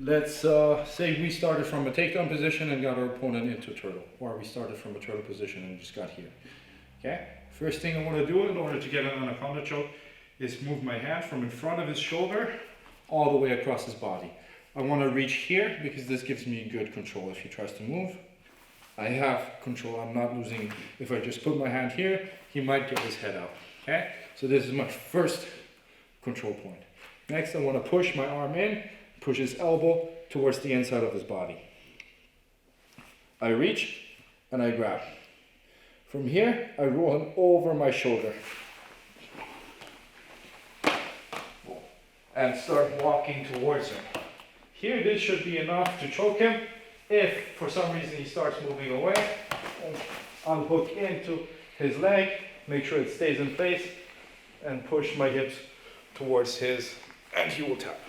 Let's say we started from a takedown position and got our opponent into a turtle, or we started from a turtle position and just got here. Okay, first thing I want to do in order to get an anaconda choke is move my hand from in front of his shoulder all the way across his body. I want to reach here because this gives me good control. If he tries to move, I have control. I'm not losing. If I just put my hand here, he might get his head out. Okay, so this is my first control point. Next, I want to push my arm in, push his elbow towards the inside of his body. I reach and I grab. From here, I roll him over my shoulder and start walking towards him. Here, this should be enough to choke him. If for some reason he starts moving away, I'll hook into his leg, make sure it stays in place, and push my hips towards his, and he will tap.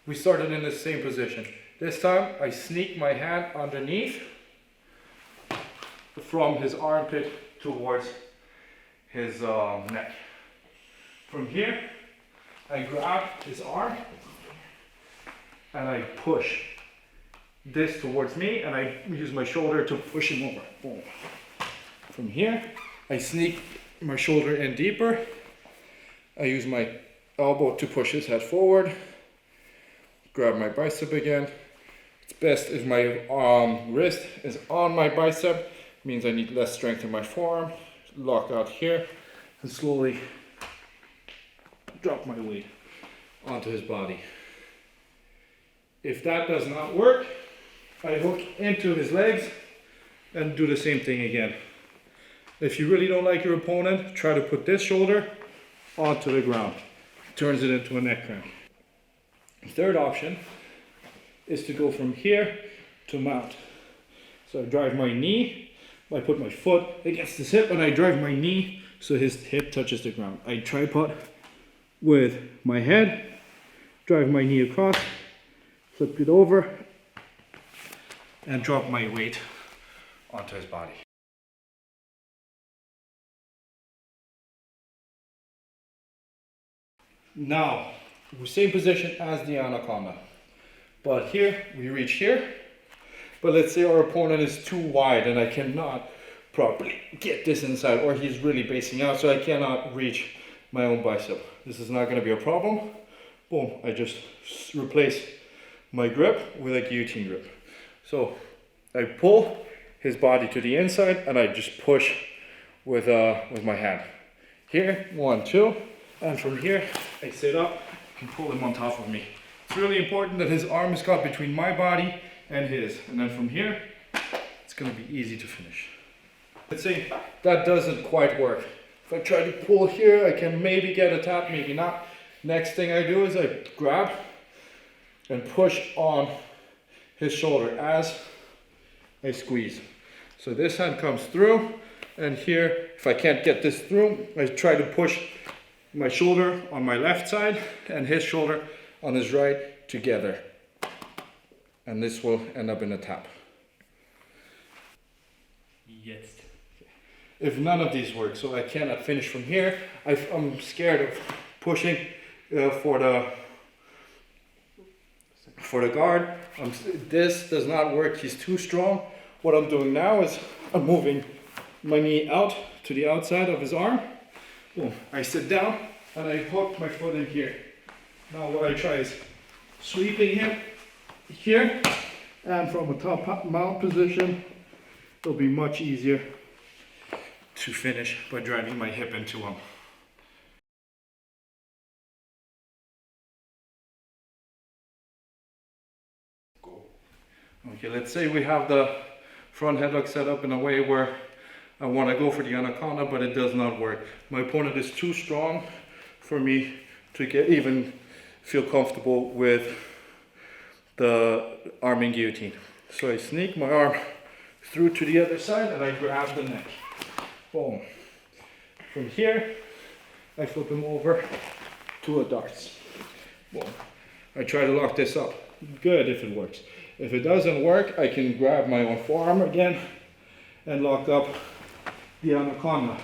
We started in the same position. This time I sneak my hand underneath from his armpit towards his neck. From here, I grab his arm and I push this towards me, and I use my shoulder to push him over. Boom. From here, I sneak my shoulder in deeper. I use my elbow to push his head forward. Grab my bicep again. It's best if my wrist is on my bicep. Means I need less strength in my forearm. Lock out here and slowly drop my weight onto his body. If that does not work, I hook into his legs and do the same thing again. If you really don't like your opponent, try to put this shoulder onto the ground. Turns it into a neck crank. Third option is to go from here to mount. So I drive my knee, I put my foot against his hip and I drive my knee so his hip touches the ground. I tripod with my head, drive my knee across, flip it over, and drop my weight onto his body. Now, same position as the anaconda, but here we reach here. But let's say our opponent is too wide and I cannot properly get this inside, or he's really basing out, so I cannot reach my own bicep. This is not going to be a problem. Boom, I just replace my grip with a guillotine grip. So I pull his body to the inside and I just push with my hand. Here, 1, 2, and from here I sit up and pull him on top of me. It's really important that his arm is caught between my body and his, and then from here it's going to be easy to finish. Let's say that doesn't quite work. If I try to pull here, I can maybe get a tap, maybe not. Next thing I do is I grab and push on his shoulder as I squeeze. So this hand comes through, and here, if I can't get this through, I try to push my shoulder on my left side and his shoulder on his right together. And this will end up in a tap. Yes. If none of these work, so I cannot finish from here, I'm scared of pushing for the guard. This does not work, he's too strong. What I'm doing now is I'm moving my knee out to the outside of his arm. Boom. I sit down and I hook my foot in here. Now what I try is sweeping him here, and from a top mount position, it'll be much easier to finish by driving my hip into him. Okay, let's say we have the front headlock set up in a way where I want to go for the anaconda, but it does not work. My opponent is too strong for me to even feel comfortable with the arming guillotine. So I sneak my arm through to the other side and I grab the neck. Boom. From here, I flip him over to a darts. Boom. I try to lock this up. Good if it works. If it doesn't work, I can grab my own forearm again and lock up the anaconda.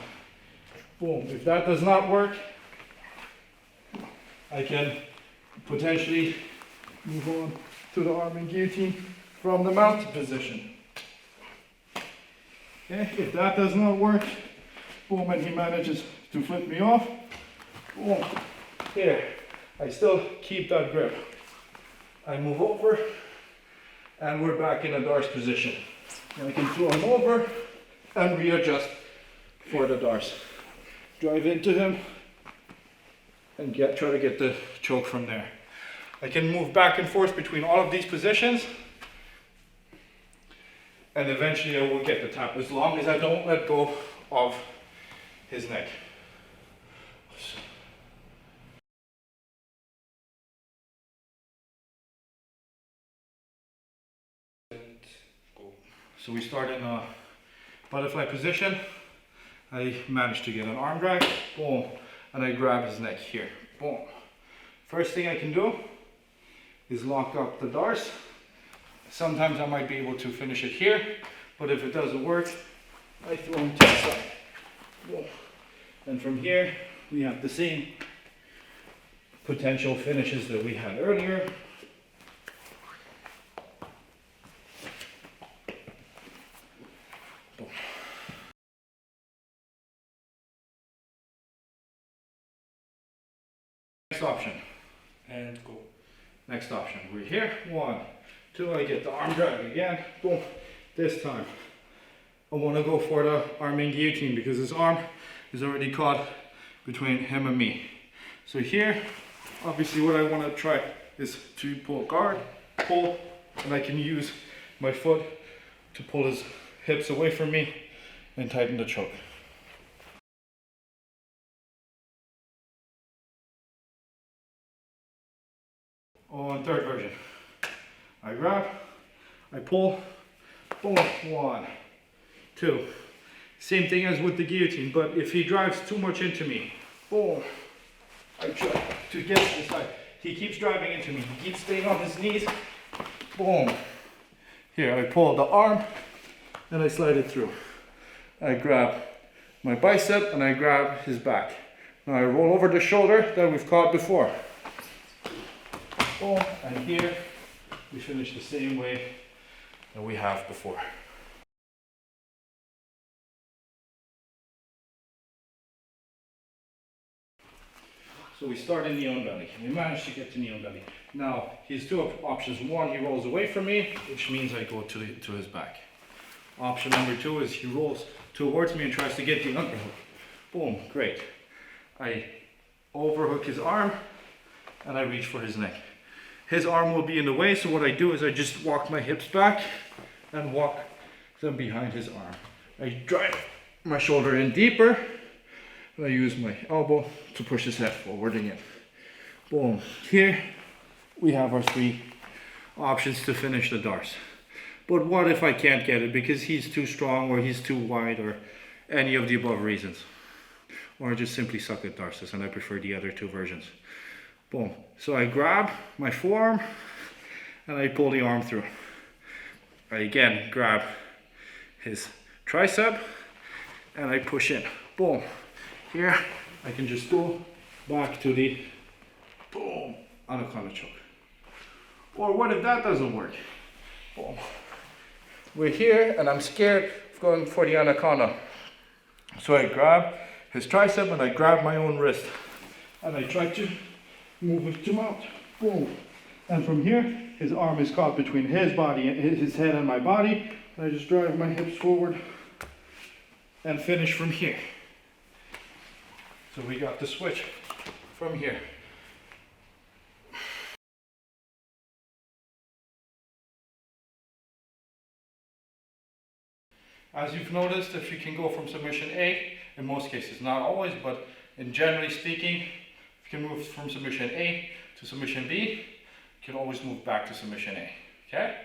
Boom. If that does not work, I can potentially move on to the arm and guillotine from the mounted position. Okay, if that does not work, boom, and he manages to flip me off, boom, here, I still keep that grip. I move over, and we're back in a Darce position. And I can throw him over and readjust for the Darce. Drive into him and try to get the choke from there. I can move back and forth between all of these positions, and eventually I will get the tap as long as I don't let go of his neck. So we start in a butterfly position. I managed to get an arm drag, boom, and I grab his neck here, boom. First thing I can do is lock up the Darce. Sometimes I might be able to finish it here, but if it doesn't work, I throw him to the side. Boom. And from here, we have the same potential finishes that we had earlier. Boom. Next option, and go. Next option, we're here, 1, 2, I get the arm drag again, boom. This time, I want to go for the arm and guillotine because his arm is already caught between him and me. So here, obviously what I want to try is to pull guard, pull, and I can use my foot to pull his hips away from me and tighten the choke. On third version, I grab, I pull, boom, 1, 2. Same thing as with the guillotine, but if he drives too much into me, boom, I try to get this side. He keeps driving into me, he keeps staying on his knees, boom. Here, I pull the arm and I slide it through. I grab my bicep and I grab his back. Now I roll over the shoulder that we've caught before. Boom, and here we finish the same way that we have before. So we start in knee on belly. We managed to get to knee on belly. Now, he has two options. One, he rolls away from me, which means I go to his back. Option number 2 is he rolls towards me and tries to get the underhook. Boom, great. I overhook his arm and I reach for his neck. His arm will be in the way, so what I do is I just walk my hips back and walk them behind his arm. I drive my shoulder in deeper, and I use my elbow to push his head forward again. Boom. Here we have our 3 options to finish the Darce. But what if I can't get it because he's too strong or he's too wide or any of the above reasons? Or I just simply suck at Darces and I prefer the other 2 versions. Boom. So I grab my forearm and I pull the arm through. I again grab his tricep and I push in. Boom. Here I can just go back to the boom anaconda choke. Or what if that doesn't work? Boom. We're here and I'm scared of going for the anaconda. So I grab his tricep and I grab my own wrist and I try to move it to mount. Boom. And from here, his arm is caught between his body and his head and my body. And I just drive my hips forward and finish from here. So we got the switch from here. As you've noticed, if you can go from submission A, in most cases, not always, but in generally speaking, if you can move from submission A to submission B, you can always move back to submission A, okay?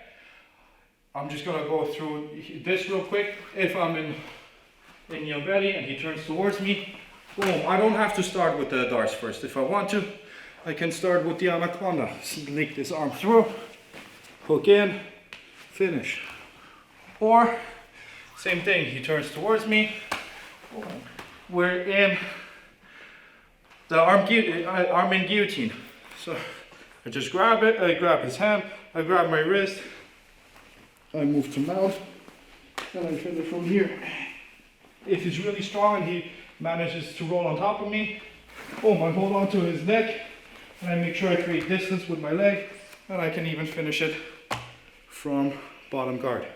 I'm just gonna go through this real quick. If I'm in your belly and he turns towards me, boom, I don't have to start with the Darce first. If I want to, I can start with the anaconda. Link this arm through, hook in, finish. Or, same thing, he turns towards me, boom, we're in the arm in guillotine. So I just grab it, I grab his hand, I grab my wrist, I move to mount, and I finish from here. If he's really strong and he manages to roll on top of me, boom, I hold on to his neck, and I make sure I create distance with my leg, and I can even finish it from bottom guard.